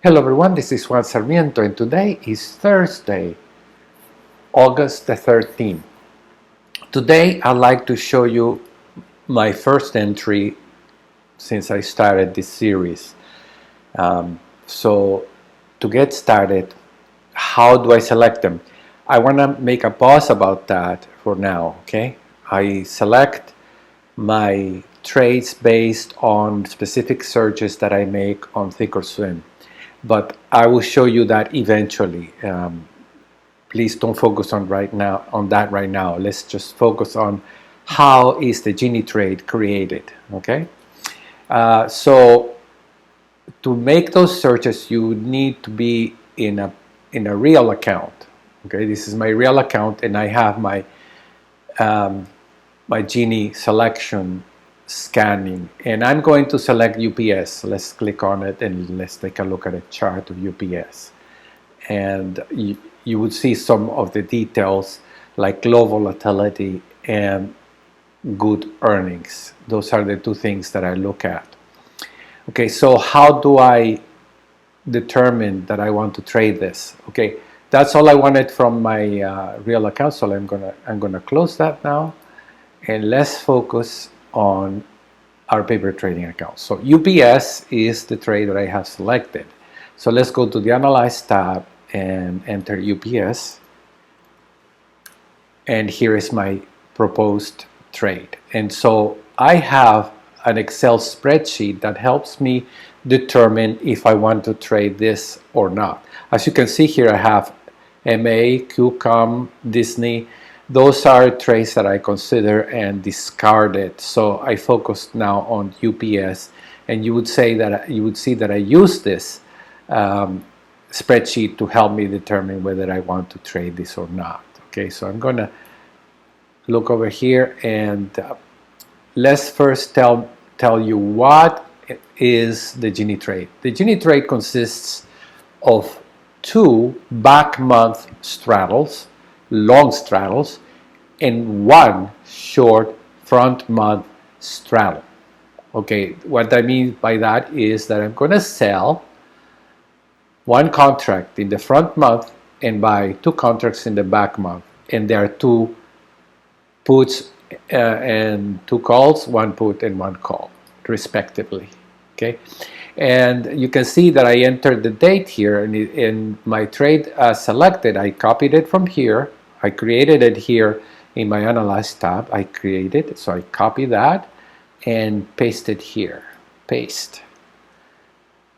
Hello everyone, this is Juan Sarmiento and today is Thursday, August the 13th. Today I'd like to show you my first entry since I started this series. So to get started, how do I select them? I want to make a pause about that for now, okay? I select my trades based on specific searches that I make on Thinkorswim. But I will show you that eventually. Please don't focus on that right now. Let's just focus on how is the Genie Trade created. Okay. So to make those searches, you need to be in a real account. Okay. This is my real account, and I have my my Genie selection scanning, and I'm going to select UPS. Let's click on it and let's take a look at a chart of UPS, and you would see some of the details like low volatility and good earnings. Those are the two things that I look at. Okay, so how do I determine that I want to trade this? Okay, that's all I wanted from my real account, so I'm gonna close that now, and let's focus on our paper trading account. So UPS is the trade that I have selected. So let's go to the Analyze tab and enter UPS. And here is my proposed trade. And so I have an Excel spreadsheet that helps me determine if I want to trade this or not. As you can see here, I have MA, QCOM, Disney. Those are trades that I consider and discarded. So I focused now on UPS, and you would see that I use this spreadsheet to help me determine whether I want to trade this or not. Okay, so I'm gonna look over here, and let's first tell you what is the Genie Trade. The Genie Trade consists of two back month straddles, long straddles, and one short front month straddle. Okay, what I mean by that is that I'm going to sell one contract in the front month and buy two contracts in the back month, and there are two puts and two calls, one put and one call respectively. Okay, and you can see that I entered the date here, and in my trade selected, I copied it from here. I created it here in my Analyze tab. I created it, so I copy that and paste it here. Paste.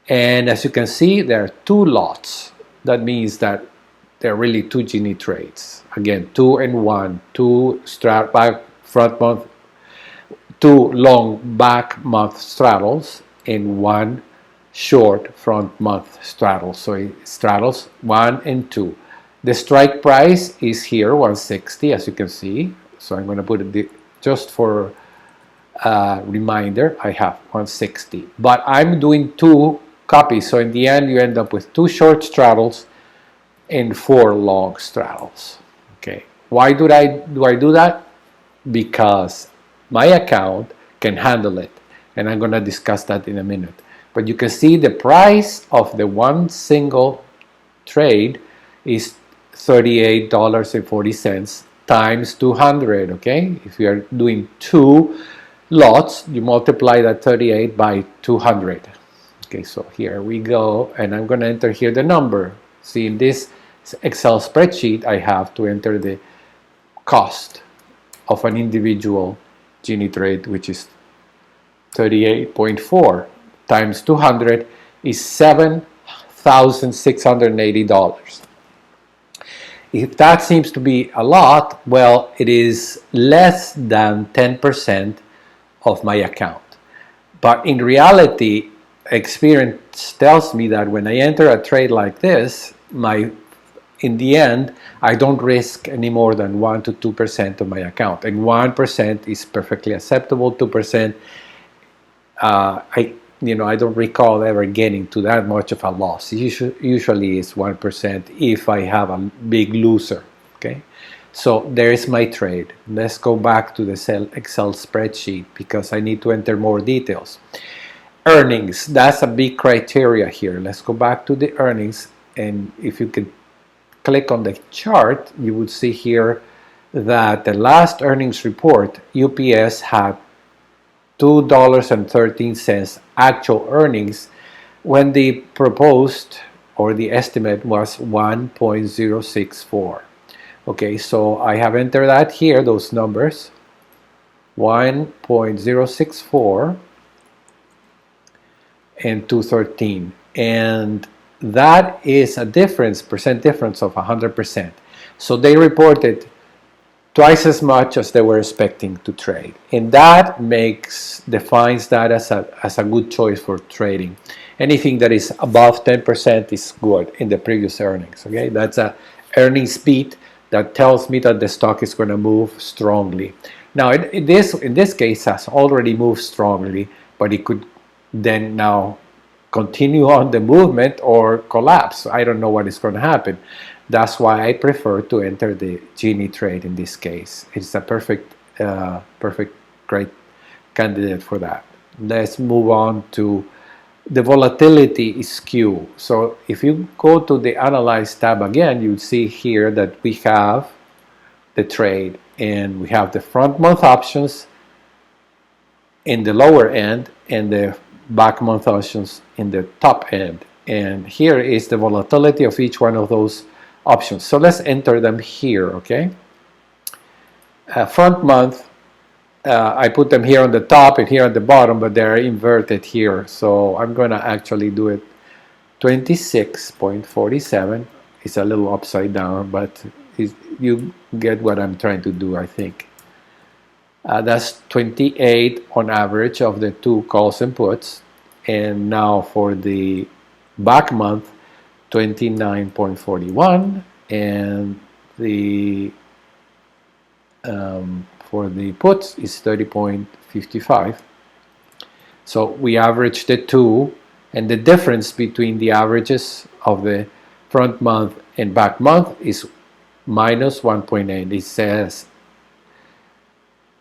And as you can see, there are two lots. That means that there are really two Genie trades. Again, 2 and 1, two back front month, two long back month straddles, and one short front month straddle. So it straddles 1 and 2. The strike price is here, 160, as you can see. So I'm going to put it just for reminder, I have 160. But I'm doing two copies, so in the end you end up with two short straddles and four long straddles. Okay. Why do I do that? Because my account can handle it, and I'm going to discuss that in a minute. But you can see the price of the one single trade is $38.40 times 200. Okay, if you are doing two lots, you multiply that 38 by 200. Okay, so here we go, and I'm going to enter here the number. See, in this Excel spreadsheet, I have to enter the cost of an individual Genie trade, which is 38.4 times 200 is $7,680. If that seems to be a lot, well, it is less than 10% of my account. But in reality, experience tells me that when I enter a trade like this, in the end, I don't risk any more than 1 to 2% of my account, and 1% is perfectly acceptable. 2%, I don't recall ever getting to that much of a loss. Usually it's 1% if I have a big loser. Okay, so there is my trade. Let's go back to the Excel spreadsheet because I need to enter more details. Earnings, that's a big criteria here. Let's go back to the earnings, and if you could click on the chart, you would see here that the last earnings report, UPS had $2.13 actual earnings when the proposed or the estimate was 1.064. Okay, so I have entered that here, those numbers, 1.064 and 213, and that is a percent difference of 100%. So they reported twice as much as they were expecting to trade, and that defines that as a good choice for trading. Anything that is above 10% is good in the previous earnings. Okay, that's a earnings beat that tells me that the stock is going to move strongly. Now, in this case, has already moved strongly, but it could then now continue on the movement or collapse. I don't know what is going to happen. That's why I prefer to enter the Genie Trade in this case. It's a perfect, great candidate for that. Let's move on to the volatility skew. So if you go to the Analyze tab again, you'll see here that we have the trade, and we have the front month options in the lower end and the back month options in the top end. And here is the volatility of each one of those options. So let's enter them here, okay? Front month, I put them here on the top and here at the bottom, but they're inverted here. So I'm going to actually do it 26.47. It's a little upside down, but you get what I'm trying to do, I think. That's 28 on average of the two calls and puts. And now for the back month, 29.41, and the for the puts is 30.55. So we average the two, and the difference between the averages of the front month and back month is minus 1.8. It says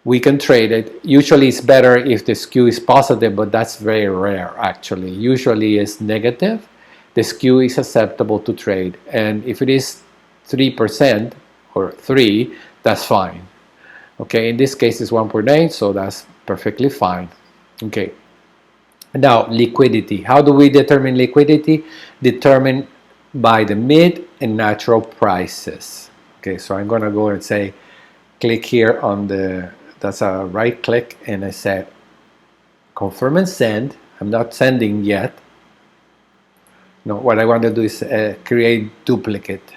we can trade it. Usually it's better if the skew is positive, but that's very rare actually. Usually it's negative. The skew is acceptable to trade, and if it is 3% or 3, that's fine. Okay, in this case it's 1.8, so that's perfectly fine. Okay, now liquidity. How do we determine liquidity? Determined by the mid and natural prices. Okay, so I'm gonna go and say, click here on the, that's a right click, and I said confirm and send. I'm not sending yet. No, what I want to do is create duplicate.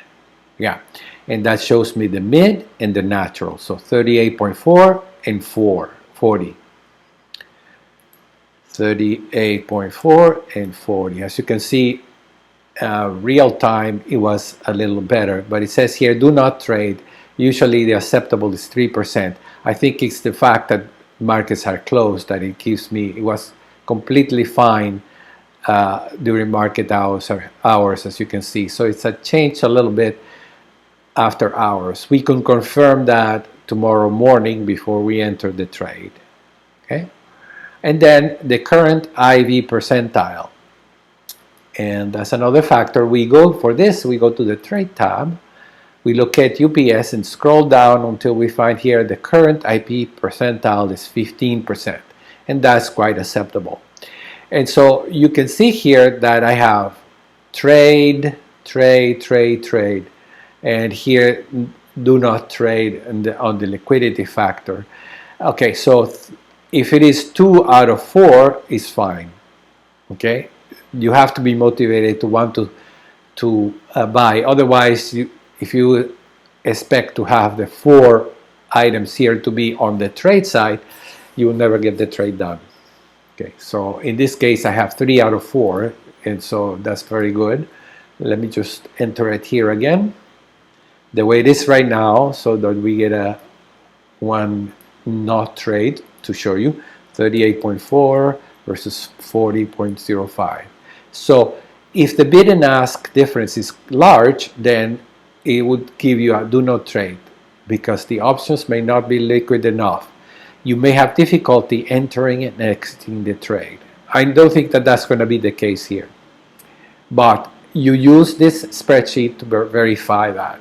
Yeah, and that shows me the mid and the natural. So 38.4 and 40. 38.4 and 40. As you can see, real time it was a little better, but it says here do not trade. Usually the acceptable is 3%. I think it's the fact that markets are closed that it gives me, it was completely fine during market hours, as you can see. So it's a change a little bit after hours. We can confirm that tomorrow morning before we enter the trade. Okay, and then the current IV percentile, and that's another factor. We go for this, we go to the trade tab, we look at UPS and scroll down until we find here the current IP percentile is 15%, and that's quite acceptable. And so you can see here that I have trade, and here do not trade on the liquidity factor. Okay, so if it is 2 out of 4, it's fine. Okay, you have to be motivated to want to buy. Otherwise, if you expect to have the 4 items here to be on the trade side, you will never get the trade done. Okay, so in this case I have 3 out of 4, and so that's very good. Let me just enter it here again, the way it is right now, so that we get a one not trade to show you, 38.4 versus 40.05. So if the bid and ask difference is large, then it would give you a do not trade, because the options may not be liquid enough. You may have difficulty entering and exiting the trade. I don't think that that's going to be the case here. But you use this spreadsheet to verify that.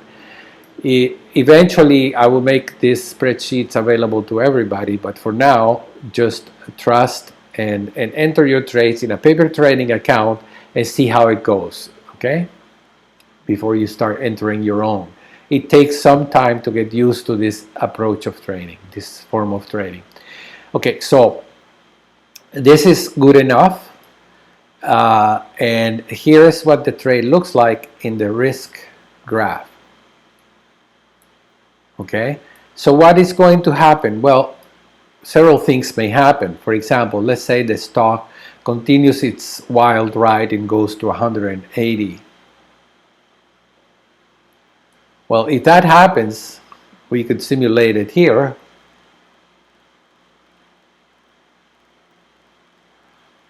Eventually, I will make these spreadsheets available to everybody, but for now, just trust and enter your trades in a paper trading account and see how it goes, okay? Before you start entering your own. It takes some time to get used to this approach of trading, this form of trading. Okay, so this is good enough. And here's what the trade looks like in the risk graph. Okay, so what is going to happen? Well, several things may happen. For example, let's say the stock continues its wild ride and goes to 180. Well, if that happens, we could simulate it here.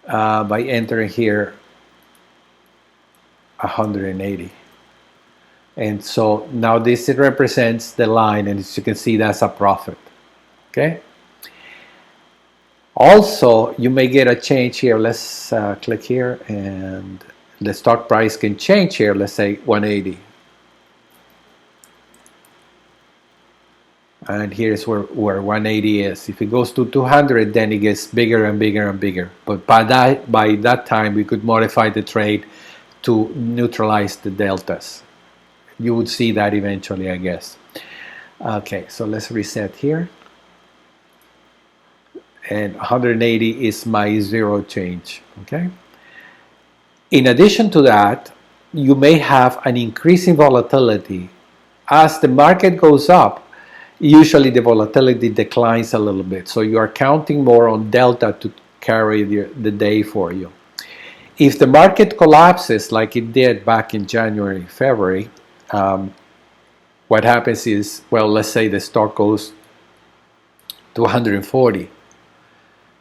By entering here 180. And so now this represents the line, and as you can see, that's a profit. Okay. Also, you may get a change here. Let's click here, and the stock price can change here. Let's say 180. And here's where 180 is. If it goes to 200, then it gets bigger and bigger and bigger. But by that time, we could modify the trade to neutralize the deltas. You would see that eventually, I guess. Okay, so let's reset here. And 180 is my zero change, okay? In addition to that, you may have an increase in volatility. As the market goes up, usually the volatility declines a little bit. So you are counting more on delta to carry the day for you. If the market collapses like it did back in January, February, what happens is, well, let's say the stock goes to 140.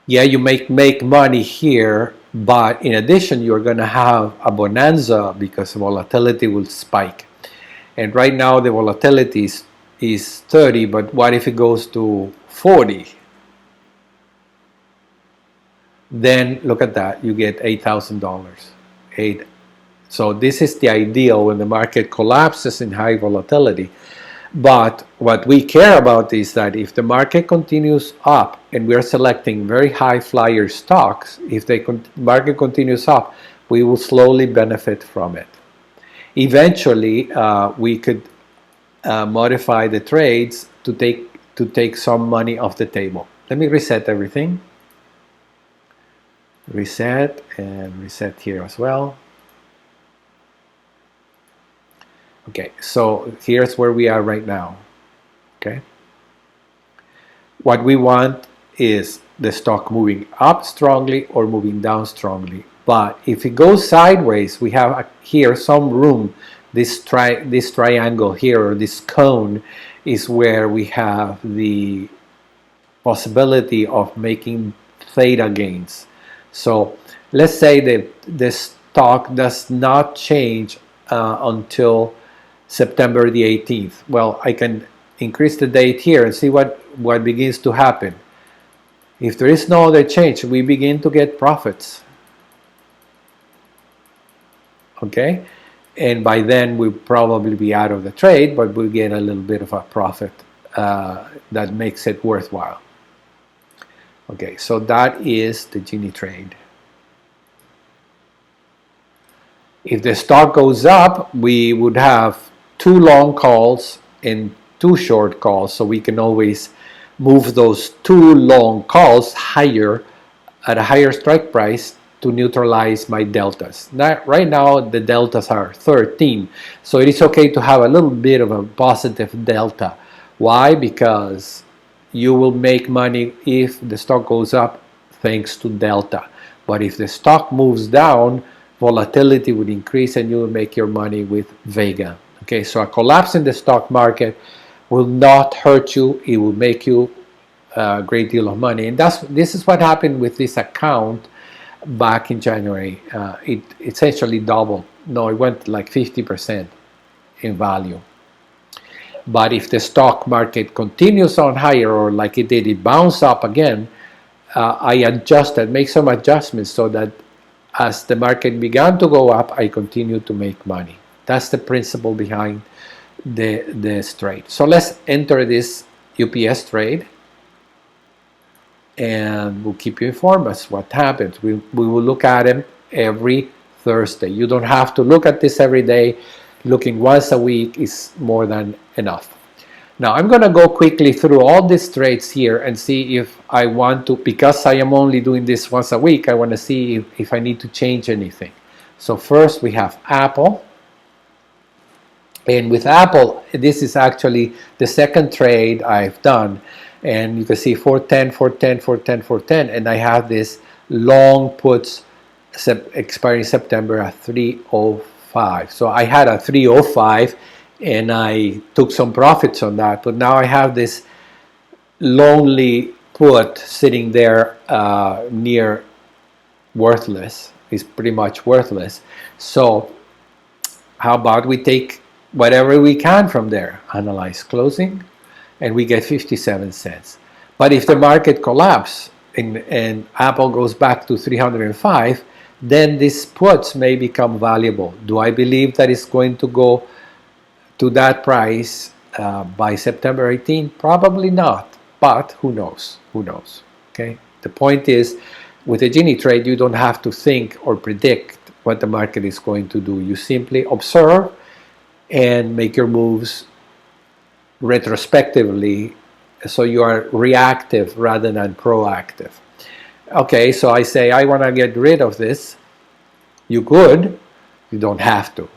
Yeah, you make money here, but in addition, you're going to have a bonanza because volatility will spike. And right now the volatility is 30, but what if it goes to 40? Then look at that, you get $8,000. So this is the ideal when the market collapses in high volatility. But what we care about is that if the market continues up, and we are selecting very high flyer stocks, if the market continues up, we will slowly benefit from it. Eventually, we could modify the trades to take some money off the table. Let me reset everything. Reset and reset here as well. Okay, so here's where we are right now. Okay, what we want is the stock moving up strongly or moving down strongly. But if it goes sideways, we have here some room. This triangle here, or this cone, is where we have the possibility of making theta gains. So let's say that the stock does not change until September the 18th. Well, I can increase the date here and see what begins to happen. If there is no other change, we begin to get profits. Okay, and by then we'll probably be out of the trade, but we'll get a little bit of a profit that makes it worthwhile. Okay, so that is the Genie trade. If the stock goes up, we would have 2 long calls and 2 short calls, so we can always move those 2 long calls higher at a higher strike price to neutralize my deltas. Now, right now the deltas are 13, so it is okay to have a little bit of a positive delta. Why? Because you will make money if the stock goes up thanks to delta, but if the stock moves down, volatility would increase and you will make your money with vega. Okay, so a collapse in the stock market will not hurt you, it will make you a great deal of money. And this is what happened with this account back in January. It essentially doubled. No, it went like 50% in value. But if the stock market continues on higher, or like it did, it bounced up again, I adjusted, make some adjustments so that as the market began to go up, I continued to make money. That's the principle behind this trade. So let's enter this UPS trade, and we'll keep you informed as what happens. We will look at them every Thursday. You don't have to look at this every day. Looking once a week is more than enough. Now I'm going to go quickly through all these trades here and see if I want to, because I am only doing this once a week, I want to see if I need to change anything. So first we have Apple. And with Apple, this is actually the second trade I've done. And you can see 410, 410, 410, 410. And I have this long puts expiring September at 305. So I had a 305 and I took some profits on that. But now I have this lonely put sitting there near worthless. It's pretty much worthless. So how about we take whatever we can from there, analyze closing, and we get 57 cents. But if the market collapses and Apple goes back to 305, then these puts may become valuable. Do I believe that it's going to go to that price by September 18? Probably not, but who knows? Who knows? Okay. The point is, with a Genie trade, you don't have to think or predict what the market is going to do. You simply observe and make your moves retrospectively, so you are reactive rather than proactive. Okay, so I say I want to get rid of this. You could, you don't have to.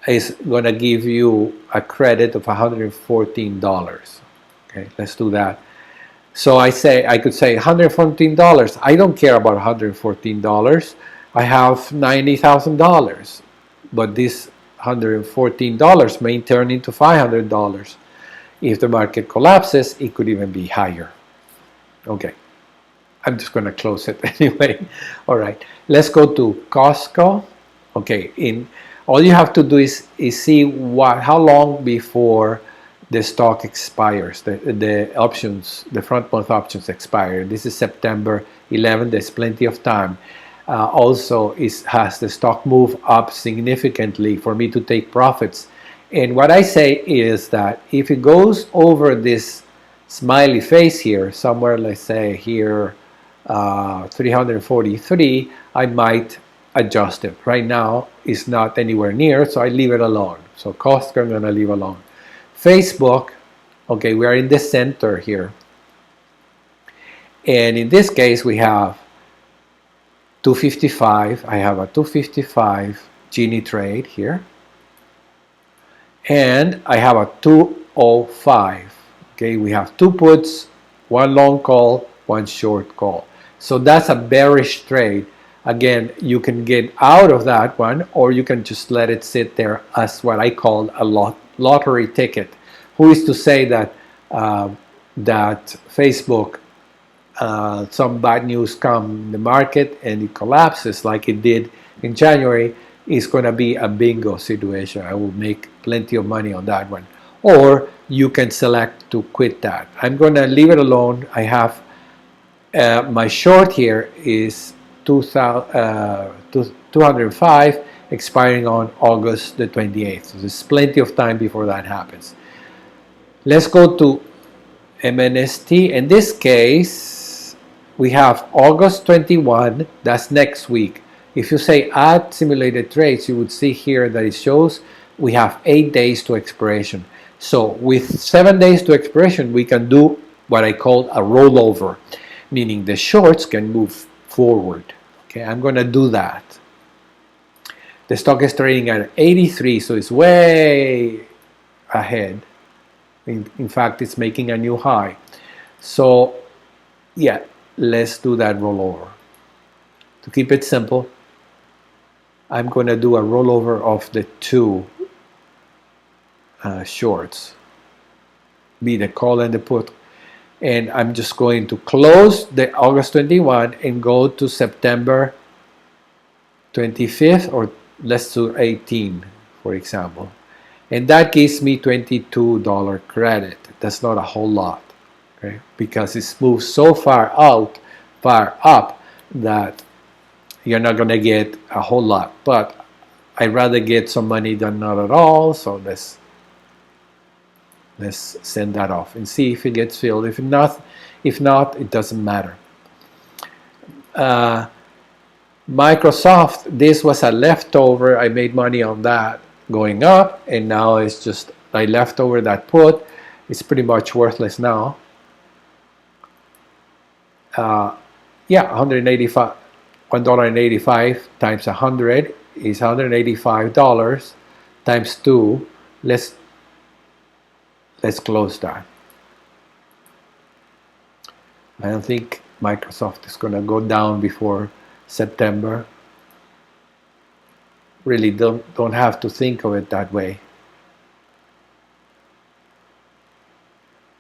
It's going to give you a credit of $114. Okay, let's do that. So I could say $114. I don't care about $114. I have $90,000, but this $114 may turn into $500. If the market collapses, it could even be higher. Okay, I'm just going to close it anyway. All right, let's go to Costco. Okay, all you have to do is see how long before the stock expires, the options, the front month options expire. This is September 11th. There's plenty of time. Also, has the stock move up significantly for me to take profits? And what I say is that if it goes over this smiley face here, somewhere, let's say here, 343, I might adjust it. Right now, it's not anywhere near, so I leave it alone. So Costco, I'm going to leave alone. Facebook, okay, we are in the center here. And in this case, we have 255. I have a 255 Genie trade here. And I have a 205. Okay, we have two puts, one long call, one short call. So that's a bearish trade. Again, you can get out of that one, or you can just let it sit there as what I call a lottery ticket. Who is to say that that Facebook, some bad news come in the market and it collapses like it did in January, is going to be a bingo situation. I will make plenty of money on that one. Or you can select to quit that. I'm going to leave it alone. I have my short here is 205 expiring on August the 28th. So there's plenty of time before that happens. Let's go to MNST. In this case, we have August 21. That's next week. If you say add simulated trades, you would see here that it shows we have 8 days to expiration. So with 7 days to expiration, we can do what I call a rollover, meaning the shorts can move forward. Okay, I'm going to do that. The stock is trading at 83, so it's way ahead. In fact, it's making a new high. So yeah, let's do that rollover. To keep it simple, I'm going to do a rollover of the two shorts, be the call and the put. And I'm just going to close the August 21 and go to September 25th, or let's do 18, for example. And that gives me $22 credit. That's not a whole lot, okay? Because it's moved so far out far up that you're not going to get a whole lot. But I'd rather get some money than not at all. So let's send that off and see if it gets filled. If not, it doesn't matter. Microsoft, this was a leftover. I made money on that going up, and now it's just I left over that put. It's pretty much worthless now. Yeah, $1.85 times 100 is $185 times 2. Let's close that. I don't think Microsoft is going to go down before September. Really don't have to think of it that way.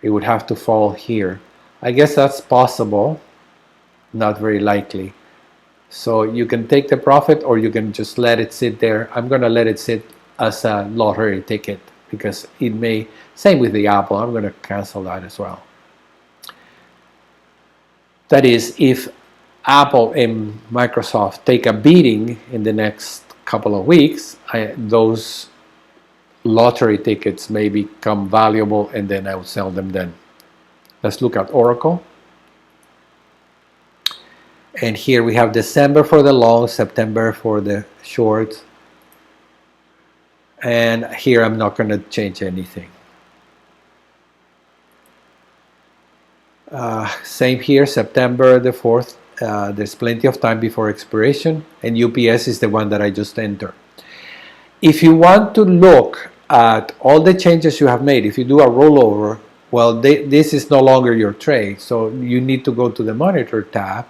It would have to fall here. I guess that's possible, not very likely. So you can take the profit or you can just let it sit there. I'm going to let it sit as a lottery ticket because it may, same with the Apple, I'm going to cancel that as well. That is, if Apple and Microsoft take a beating in the next couple of weeks, those lottery tickets may become valuable and then I will sell them then. Let's look at Oracle. And here we have December for the long, September for the short. And here I'm not going to change anything. Same here, September the 4th. There's plenty of time before expiration. And UPS is the one that I just entered. If you want to look at all the changes you have made, if you do a rollover, well, this is no longer your trade. So you need to go to the Monitor tab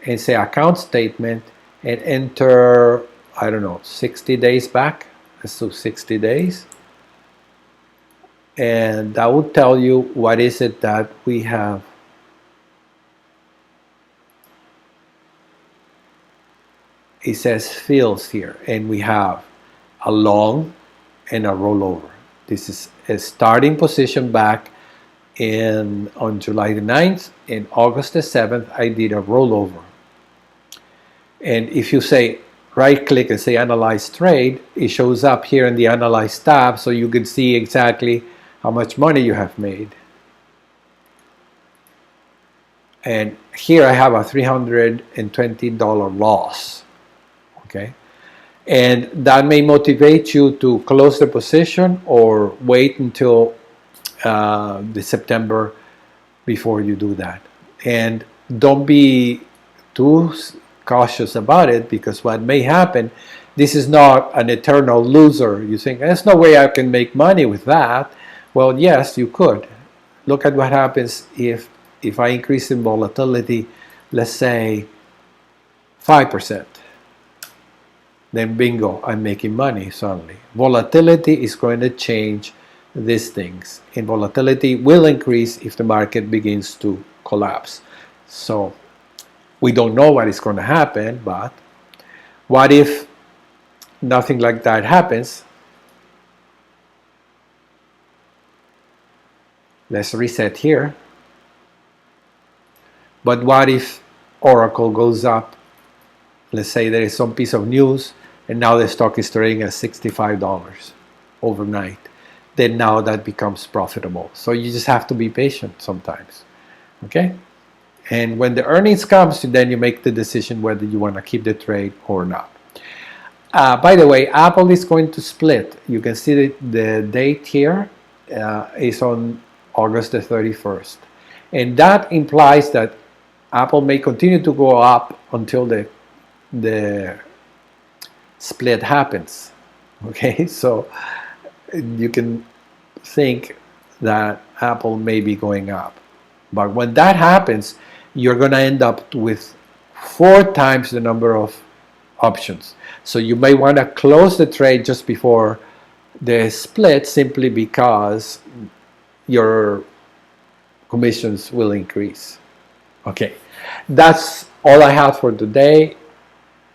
and say Account Statement and enter, I don't know, 60 days back. Let's do 60 days. And that will tell you what is it that we have. It says fills here, and we have a long and a rollover. This is a starting position back on July the 9th. In August the 7th, I did a rollover. And if you say right click and say Analyze Trade, it shows up here in the Analyze tab so you can see exactly how much money you have made. And here I have a $320 loss. Okay, and that may motivate you to close the position or wait until the September before you do that. And don't be too cautious about it, because what may happen, this is not an eternal loser. You think, there's no way I can make money with that. Well, yes, you could. Look at what happens if I increase in volatility, let's say 5%. Then bingo, I'm making money suddenly. Volatility is going to change these things. And volatility will increase if the market begins to collapse. So we don't know what is going to happen, but what if nothing like that happens? Let's reset here. But what if Oracle goes up? Let's say there is some piece of news and now the stock is trading at $65 overnight. Then now that becomes profitable. So you just have to be patient sometimes. Okay? And when the earnings comes, then you make the decision whether you want to keep the trade or not. By the way, Apple is going to split. You can see the date here is on August the 31st. And that implies that Apple may continue to go up until the split happens. Okay, so you can think that Apple may be going up. But when that happens, you're going to end up with 4 times the number of options. So you may want to close the trade just before the split, simply because your commissions will increase. Okay, that's all I have for today.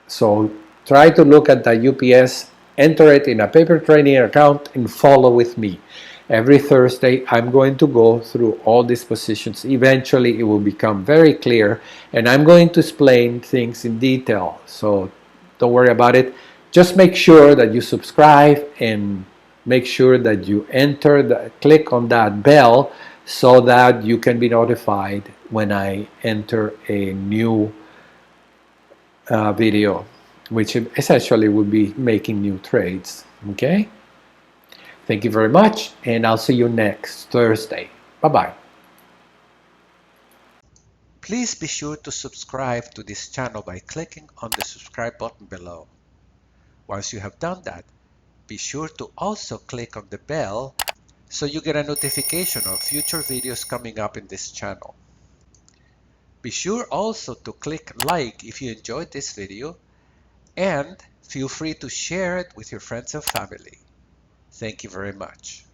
So try to look at the UPS, enter it in a paper trading account, and follow with me. Every Thursday, I'm going to go through all these positions. Eventually, it will become very clear, and I'm going to explain things in detail. So don't worry about it. Just make sure that you subscribe and make sure that you click on that bell so that you can be notified when I enter a new video, which essentially will be making new trades. Okay? Thank you very much, and I'll see you next Thursday. Bye-bye. Please be sure to subscribe to this channel by clicking on the subscribe button below. Once you have done that, be sure to also click on the bell so you get a notification of future videos coming up in this channel. Be sure also to click like if you enjoyed this video, and feel free to share it with your friends and family. Thank you very much.